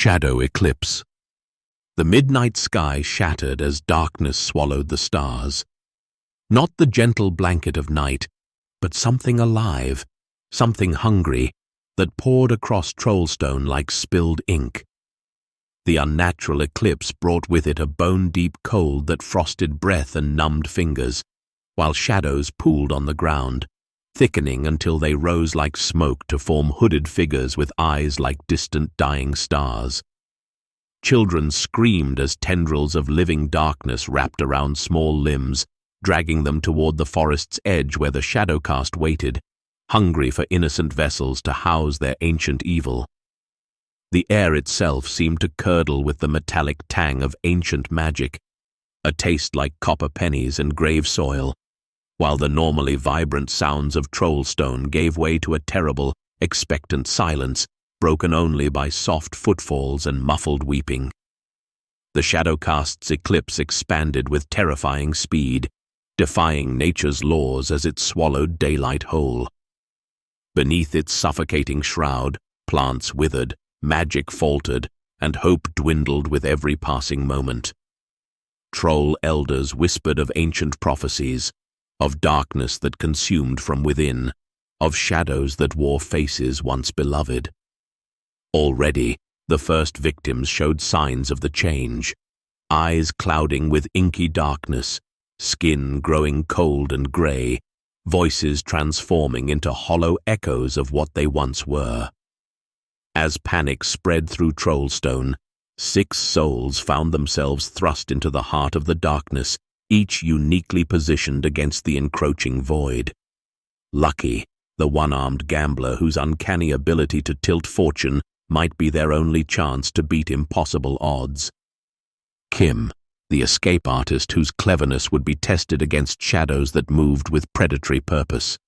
Shadow Eclipse. The midnight sky shattered as darkness swallowed the stars. Not the gentle blanket of night, but something alive, something hungry, that poured across Troalstone like spilled ink. The unnatural eclipse brought with it a bone-deep cold that frosted breath and numbed fingers, while shadows pooled on the ground, thickening until they rose like smoke to form hooded figures with eyes like distant dying stars. Children screamed as tendrils of living darkness wrapped around small limbs, dragging them toward the forest's edge where the Shadowcast waited, hungry for innocent vessels to house their ancient evil. The air itself seemed to curdle with the metallic tang of ancient magic, a taste like copper pennies and grave soil, while the normally vibrant sounds of Troalstone gave way to a terrible, expectant silence, broken only by soft footfalls and muffled weeping. The Shadowcast's eclipse expanded with terrifying speed, defying nature's laws as it swallowed daylight whole. Beneath its suffocating shroud, plants withered, magic faltered, and hope dwindled with every passing moment. Troll elders whispered of ancient prophecies, of darkness that consumed from within, of shadows that wore faces once beloved. Already, the first victims showed signs of the change, eyes clouding with inky darkness, skin growing cold and gray, voices transforming into hollow echoes of what they once were. As panic spread through Troalstone, 6 souls found themselves thrust into the heart of the darkness, each uniquely positioned against the encroaching void. Lucky, the one-armed gambler whose uncanny ability to tilt fortune might be their only chance to beat impossible odds. Kim, the escape artist whose cleverness would be tested against shadows that moved with predatory purpose.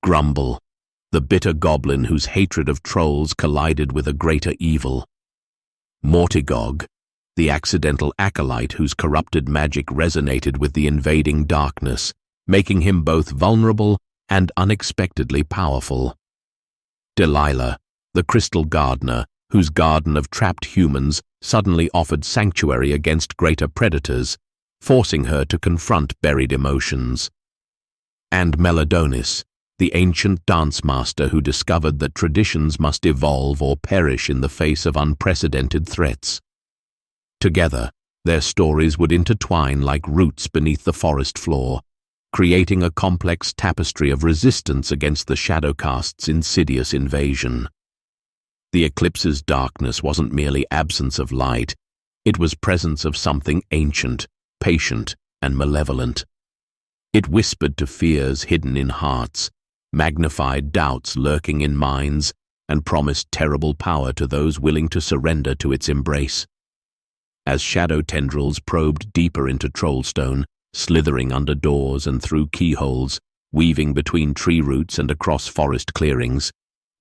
Grumble, the bitter goblin whose hatred of trolls collided with a greater evil. Mortigog, the accidental acolyte whose corrupted magic resonated with the invading darkness, making him both vulnerable and unexpectedly powerful. Delilah, the crystal gardener, whose garden of trapped humans suddenly offered sanctuary against greater predators, forcing her to confront buried emotions. And Meladonis, the ancient dance master who discovered that traditions must evolve or perish in the face of unprecedented threats. Together, their stories would intertwine like roots beneath the forest floor, creating a complex tapestry of resistance against the Shadowcast's insidious invasion. The eclipse's darkness wasn't merely absence of light, it was presence of something ancient, patient, and malevolent. It whispered to fears hidden in hearts, magnified doubts lurking in minds, and promised terrible power to those willing to surrender to its embrace. As shadow tendrils probed deeper into Troalstone, slithering under doors and through keyholes, weaving between tree roots and across forest clearings,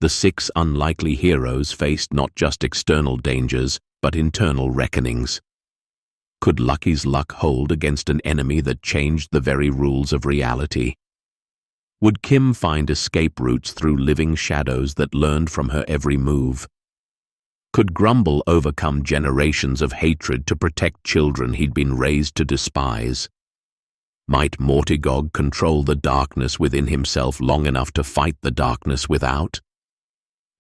the 6 unlikely heroes faced not just external dangers, but internal reckonings. Could Lucky's luck hold against an enemy that changed the very rules of reality? Would Kim find escape routes through living shadows that learned from her every move? Could Grumble overcome generations of hatred to protect children he'd been raised to despise? Might Mortigog control the darkness within himself long enough to fight the darkness without?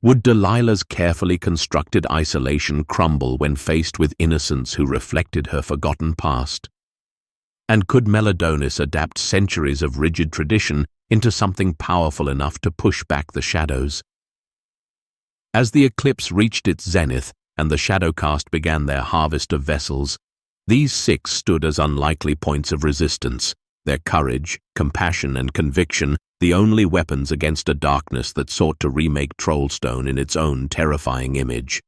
Would Delilah's carefully constructed isolation crumble when faced with innocence who reflected her forgotten past? And could Meladonis adapt centuries of rigid tradition into something powerful enough to push back the shadows? As the eclipse reached its zenith and the Shadowcast began their harvest of vessels, these 6 stood as unlikely points of resistance, their courage, compassion, and conviction the only weapons against a darkness that sought to remake Troalstone in its own terrifying image.